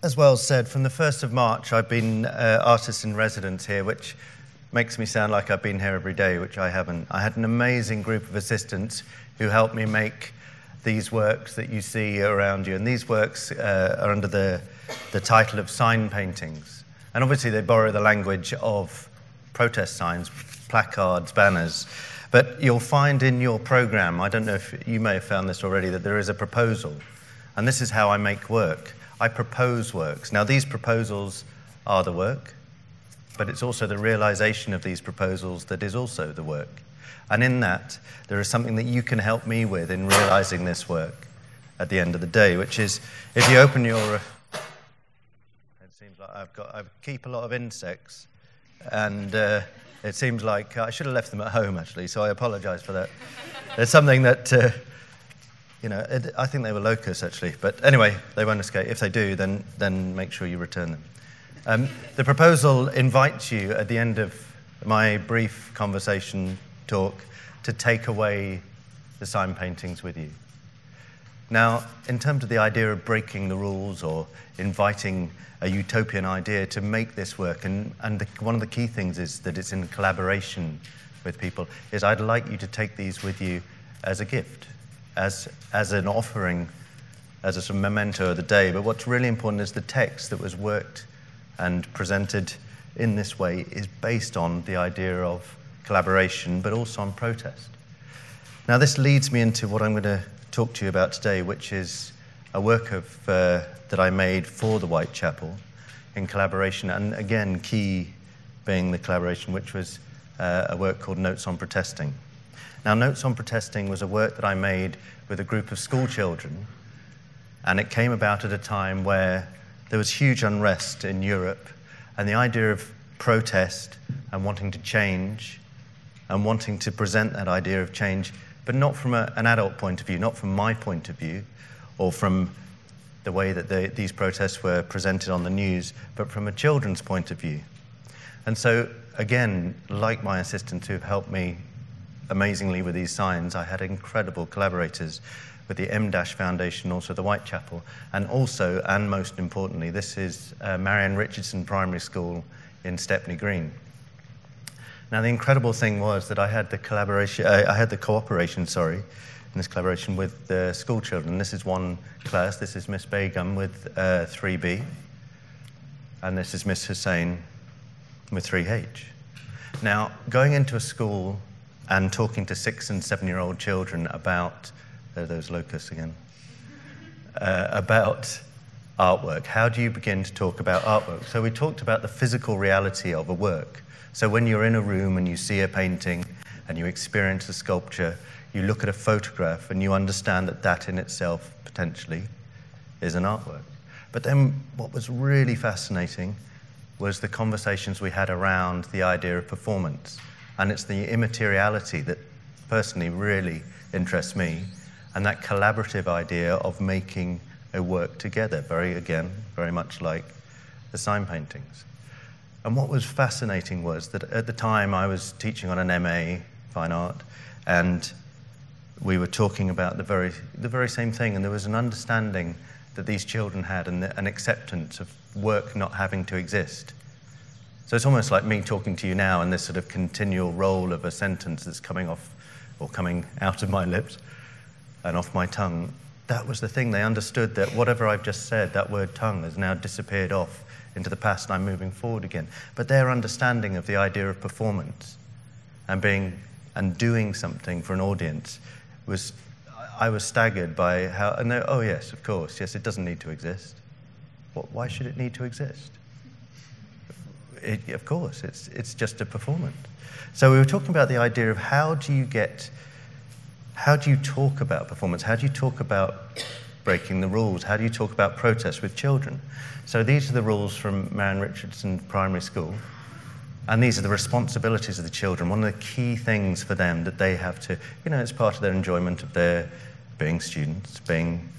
as well said, from the 1st of March, I've been artist in residence here, which makes me sound like I've been here every day, which I haven't. I had an amazing group of assistants who helped me make these works that you see around you. And these works are under the title of sign paintings. And obviously they borrow the language of protest signs, placards, banners. But you'll find in your program, I don't know if you may have found this already, that there is a proposal. And this is how I make work. I propose works. Now, these proposals are the work, but it's also the realization of these proposals that is also the work. And in that, there is something that you can help me with in realizing this work at the end of the day, which is, if you open your... It seems like I keep a lot of insects, and it seems like I should have left them at home, actually, so I apologize for that. There's something that... I think they were locusts, actually. But anyway, they won't escape. If they do, then make sure you return them. The proposal invites you, at the end of my brief conversation talk, to take away the sign paintings with you. Now, in terms of the idea of breaking the rules or inviting a utopian idea to make this work, and one of the key things is that it's in collaboration with people, is I'd like you to take these with you as a gift. As an offering, as a sort of memento of the day. But what's really important is the text that was worked and presented in this way is based on the idea of collaboration, but also on protest. Now, this leads me into what I'm going to talk to you about today, which is a work that I made for the Whitechapel in collaboration, and again, key being the collaboration, which was a work called Notes on Protesting. Now, Notes on Protesting was a work that I made with a group of school children, and it came about at a time where there was huge unrest in Europe, and the idea of protest and wanting to change and wanting to present that idea of change, but not from an adult point of view, not from my point of view, or from the way that these protests were presented on the news, but from a children's point of view. And so, again, like my assistants who've helped me amazingly with these signs, I had incredible collaborators with the M- Foundation, also the Whitechapel, and also, and most importantly, this is Marianne Richardson Primary School in Stepney Green. Now, the incredible thing was that I had the cooperation, in this collaboration with the school children. This is one class. This is Miss Begum with 3B, and this is Miss Hussain with 3H. Now, going into a school and talking to 6- and 7-year-old children about, those locusts again, about artwork. How do you begin to talk about artwork? So we talked about the physical reality of a work. So when you're in a room and you see a painting and you experience a sculpture, you look at a photograph and you understand that that in itself potentially is an artwork. But then what was really fascinating was the conversations we had around the idea of performance. And it's the immateriality that personally really interests me, and that collaborative idea of making a work together, very much like the sign paintings. And what was fascinating was that at the time I was teaching on an MA, Fine Art, and we were talking about the very same thing, and there was an understanding that these children had and an acceptance of work not having to exist. So it's almost like me talking to you now and this sort of continual roll of a sentence that's coming off or coming out of my lips and off my tongue. That was the thing. They understood that whatever I've just said, that word tongue, has now disappeared off into the past and I'm moving forward again. But their understanding of the idea of performance and doing something for an audience was, I was staggered by how, and they, oh yes, of course, yes, it doesn't need to exist. Why should it need to exist? Of course, it's just a performance. So we were talking about the idea of how do you talk about performance? How do you talk about breaking the rules? How do you talk about protest with children? So these are the rules from Marianne Richardson Primary School, and these are the responsibilities of the children. One of the key things for them that they have to, it's part of their enjoyment of their being students, being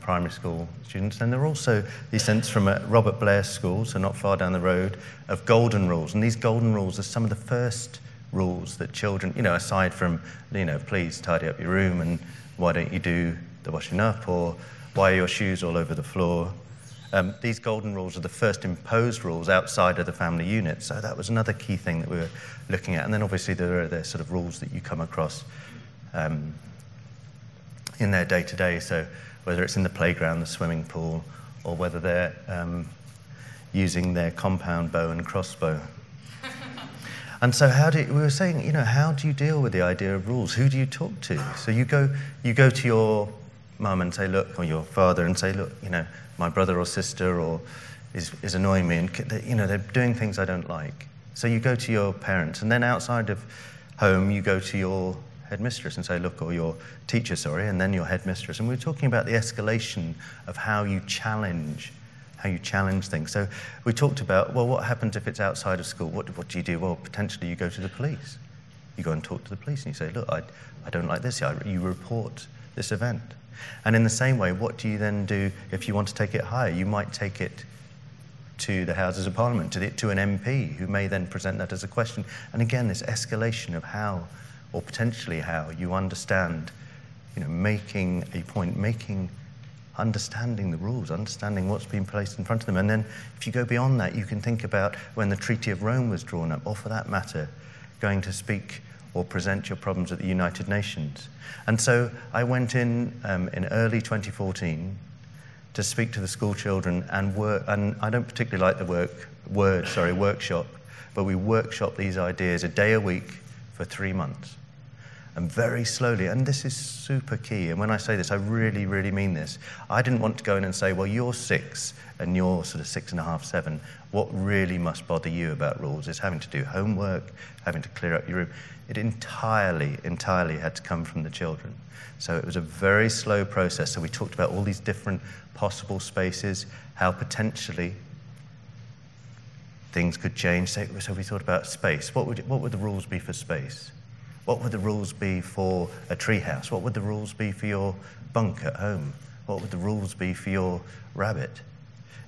primary school students, and there are also these sense from Robert Blair's school, so not far down the road, of golden rules. And these golden rules are some of the first rules that children, aside from, please tidy up your room and why don't you do the washing up, or why are your shoes all over the floor, These golden rules are the first imposed rules outside of the family unit, so that was another key thing that we were looking at. And then obviously there are the sort of rules that you come across in their day-to-day, so whether it's in the playground, the swimming pool, or whether they're using their compound bow and crossbow. And so we were saying, how do you deal with the idea of rules? Who do you talk to? So you go to your mum and say, look, or your father and say, look, my brother or sister or is annoying me, and they're doing things I don't like. So you go to your parents, and then outside of home, you go to your headmistress and say, look, or your teacher, sorry, and then your headmistress. And we were talking about the escalation of how you challenge things. So we talked about, well, what happens if it's outside of school? What do you do? Well, potentially you go to the police. You go and talk to the police and you say, look, I don't like this. You report this event. And in the same way, what do you then do if you want to take it higher? You might take it to the Houses of Parliament, to an MP, who may then present that as a question. And again, this escalation of how, or potentially how, you understand, making a point, understanding the rules, understanding what's been placed in front of them. And then if you go beyond that, you can think about when the Treaty of Rome was drawn up, or for that matter, going to speak or present your problems at the United Nations. And so I went in early 2014 to speak to the school children and I don't particularly like the workshop, but we workshop these ideas a day a week for 3 months. And very slowly, and this is super key, and when I say this, I really, really mean this. I didn't want to go in and say, well, you're 6 and you're sort of 6.5, 7. What really must bother you about rules is having to do homework, having to clear up your room. It entirely had to come from the children. So it was a very slow process. So we talked about all these different possible spaces, how potentially things could change. So we thought about space. What would the rules be for space? What would the rules be for a treehouse? What would the rules be for your bunk at home? What would the rules be for your rabbit?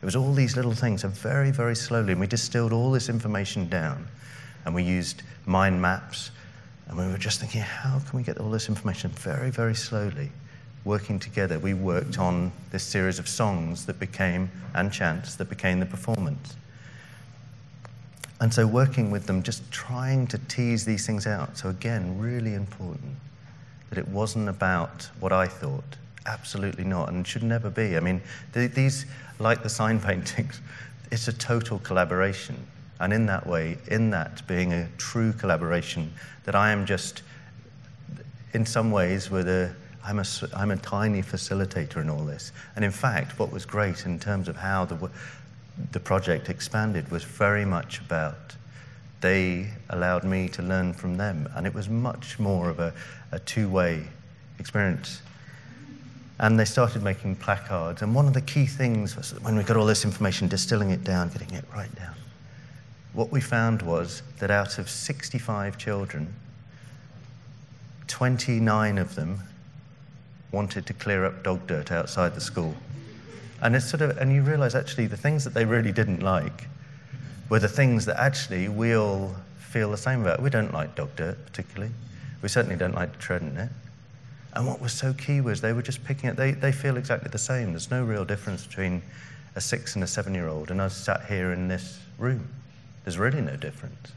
It was all these little things, and very, very slowly, and we distilled all this information down, and we used mind maps, and we were just thinking, how can we get all this information? Very, very slowly, working together, we worked on this series of songs that became, and chants, that became the performance. And so working with them, just trying to tease these things out. So again, really important that it wasn't about what I thought. Absolutely not, and should never be. I mean, these, like the sign paintings, it's a total collaboration. And in that way, in that being a true collaboration, that I am just, in some ways, I'm a tiny facilitator in all this. And in fact, what was great in terms of how the project expanded was very much about they allowed me to learn from them, and it was much more of a two-way experience. And they started making placards, and one of the key things was when we got all this information, distilling it down, getting it right down, what we found was that out of 65 children, 29 of them wanted to clear up dog dirt outside the school. And and you realise actually the things that they really didn't like were the things that actually we all feel the same about. We don't like dog dirt particularly. We certainly don't like to tread in it. And what was so key was they were just picking it. They feel exactly the same. There's no real difference between a 6 and a 7-year-old and us sat here in this room. There's really no difference.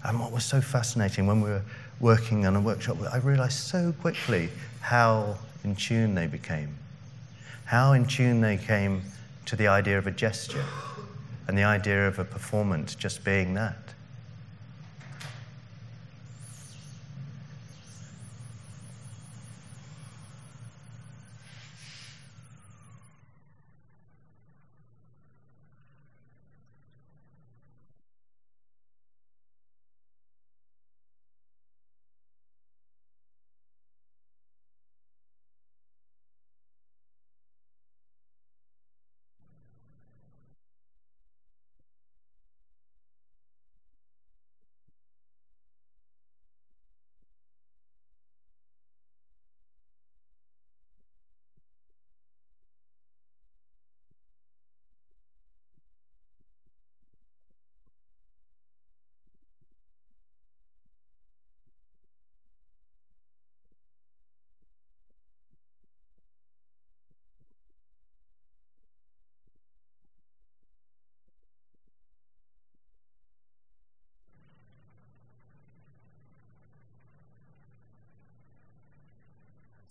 And what was so fascinating when we were working on a workshop, I realised so quickly how in tune they became. How in tune they came to the idea of a gesture and the idea of a performance just being that.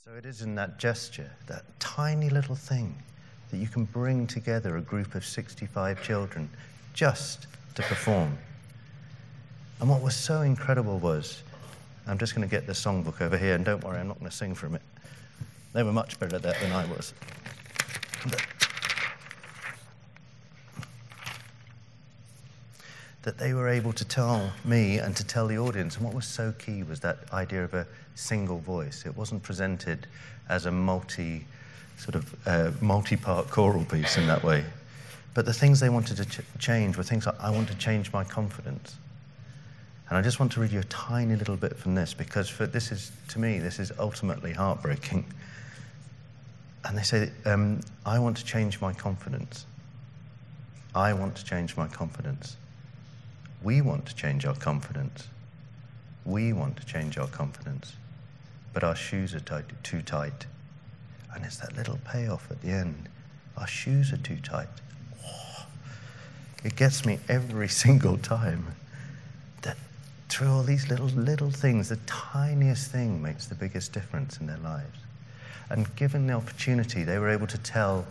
So it is in that gesture, that tiny little thing, that you can bring together a group of 65 children just to perform. And what was so incredible was, I'm just going to get the songbook over here, and don't worry, I'm not going to sing from it. They were much better at that than I was. That they were able to tell me and to tell the audience. And what was so key was that idea of a single voice. It wasn't presented as a multi-part choral piece in that way. But the things they wanted to change were things like, I want to change my confidence. And I just want to read you a tiny little bit from this, because to me, this is ultimately heartbreaking. And they say, I want to change my confidence. I want to change my confidence. We want to change our confidence. We want to change our confidence. But our shoes are too tight. And it's that little payoff at the end. Our shoes are too tight. Oh, it gets me every single time. That through all these little things, the tiniest thing makes the biggest difference in their lives. And given the opportunity, they were able to tell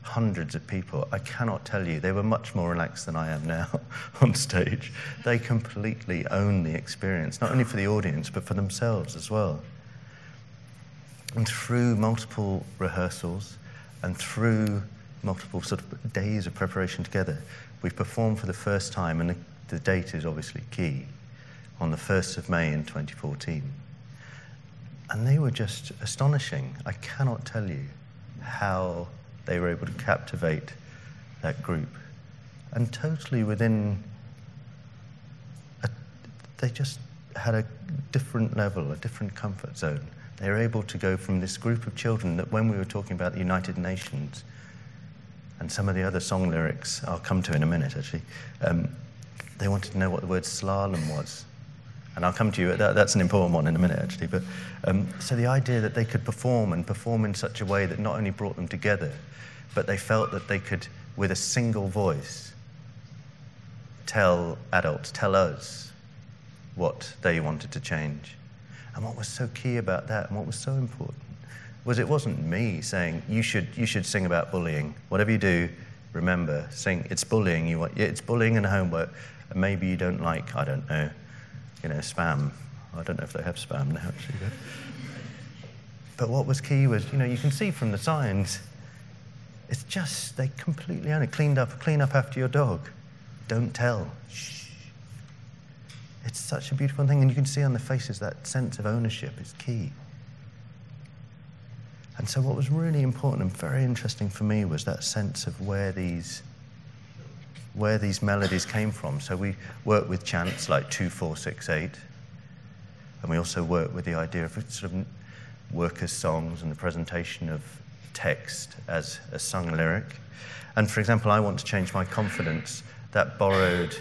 hundreds of people. I cannot tell you, they were much more relaxed than I am now on stage. They completely owned the experience, not only for the audience, but for themselves as well. And through multiple rehearsals and through multiple sort of days of preparation together, we've performed for the first time, and the date is obviously key, on the 1st of May in 2014. And they were just astonishing. I cannot tell you how they were able to captivate that group. And totally they just had a different level, a different comfort zone. They were able to go from this group of children that when we were talking about the United Nations and some of the other song lyrics, I'll come to in a minute actually, they wanted to know what the word slalom was. And I'll come to you, that's an important one in a minute actually. But so the idea that they could perform in such a way that not only brought them together, but they felt that they could, with a single voice, tell us what they wanted to change. And what was so key about that, and what was so important, was it wasn't me saying, you should sing about bullying. Whatever you do, remember, sing, it's bullying. It's bullying and homework, and maybe you don't like, I don't know, spam. I don't know if they have spam now, actually. But what was key was, you can see from the signs, it's just, they completely own it. Clean up after your dog. Don't tell. Shh. It's such a beautiful thing, and you can see on the faces that sense of ownership is key. And so what was really important and very interesting for me was that sense of where these melodies came from. So we work with chants like 2, 4, 6, 8, and we also work with the idea of sort of workers' songs and the presentation of text as a sung lyric. And for example, I Want to Change My Confidence, that borrowed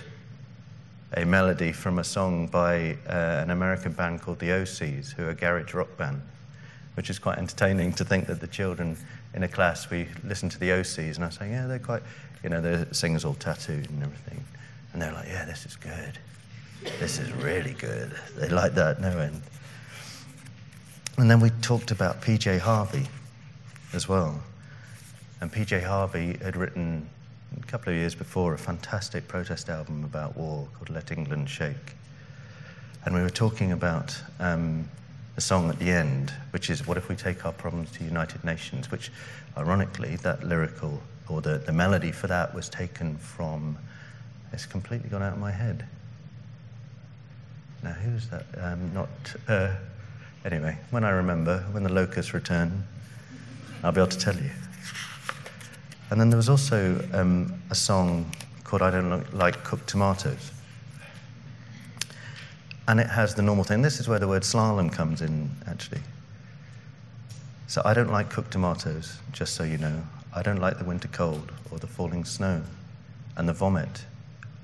a melody from a song by an American band called the OCs, who are a garage rock band, which is quite entertaining to think that the children in a class, we listen to the OCs, and I say, yeah, they're quite, the singer's all tattooed and everything. And they're like, yeah, this is good. This is really good. They like that, no end. And then we talked about PJ Harvey as well. And PJ Harvey had written, a couple of years before, a fantastic protest album about war called Let England Shake. And we were talking about the song at the end, which is, what if we take our problems to United Nations, which, ironically, that lyrical, or the melody for that was taken from, it's completely gone out of my head. Now, who's that? Anyway, when I remember, when the locusts return, I'll be able to tell you. And then there was also a song called I Don't Like Cooked Tomatoes. And it has the normal thing. This is where the word slalom comes in, actually. So I don't like cooked tomatoes, just so you know. I don't like the winter cold or the falling snow and the vomit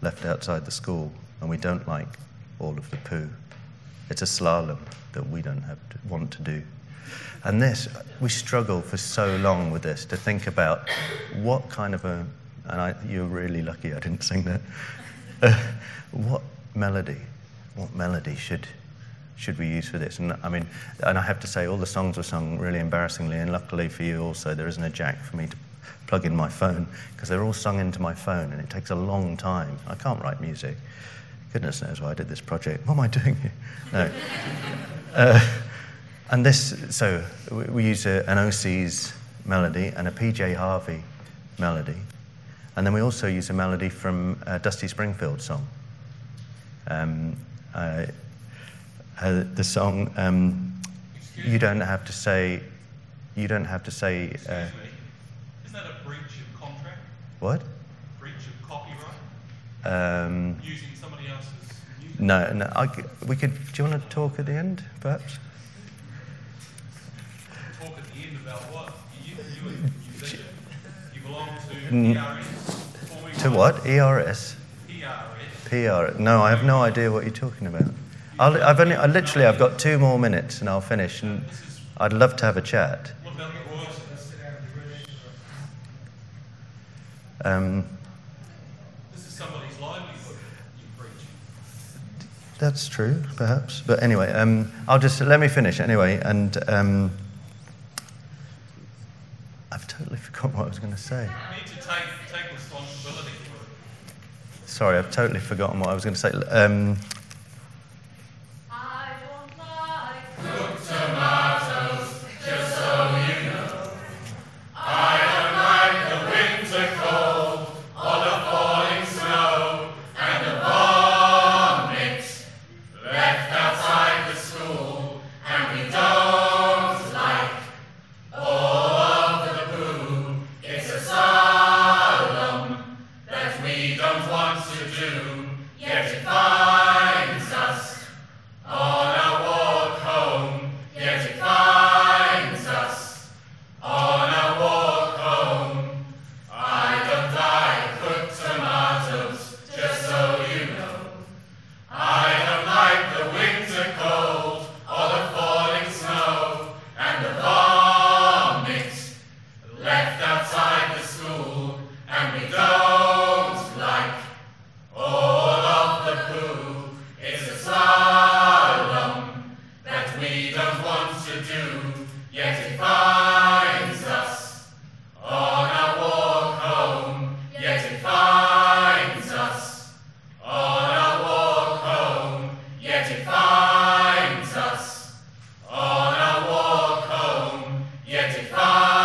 left outside the school, and we don't like all of the poo. It's a slalom that we don't want to do. And this, we struggle for so long with this, to think about what kind of you're really lucky I didn't sing that. What melody should should we use for this? And I mean, and I have to say, all the songs were sung really embarrassingly, and luckily for you also, there isn't a jack for me to plug in my phone, because they're all sung into my phone, and it takes a long time. I can't write music. Goodness knows why I did this project. What am I doing here? No. And this, so we use an OC's melody and a PJ Harvey melody. And then we also use a melody from a Dusty Springfield song. The song, you don't have to say. Excuse me. Is that a breach of contract? What? Breach of copyright? Using somebody else's music? No. We could. Do you want to talk at the end, perhaps? Talk at the end about what? You said you belong to ERS. To what? ERS? PR. No, I have no idea what you're talking about. I've got 2 more minutes and I'll finish, and I'd love to have a chat. What about the voiceless? This is somebody's livelihood you preach. That's true, perhaps. But anyway, let me finish anyway, and I've totally forgotten what I was going to say. You need to take responsibility for it. Sorry, I've totally forgotten what I was going to say. I don't like Cooked tomatoes, just so you know. I don't like the winter cold, or the falling snow, and the vomit left outside the school. And we don't like all of the poo. It's a solemn that we don't want to do, yet it finds us on our walk home, yet it finds us on our walk home. I don't like cooked tomatoes, just so you know. I don't like the winter cold, or the falling snow, and the vomit left outside the school. And we don't like all of the poo. It's a solemn that we don't want to do, yet it finds us on our walk home, yet it finds us on our walk home, yet it finds us on our walk home, yet it finds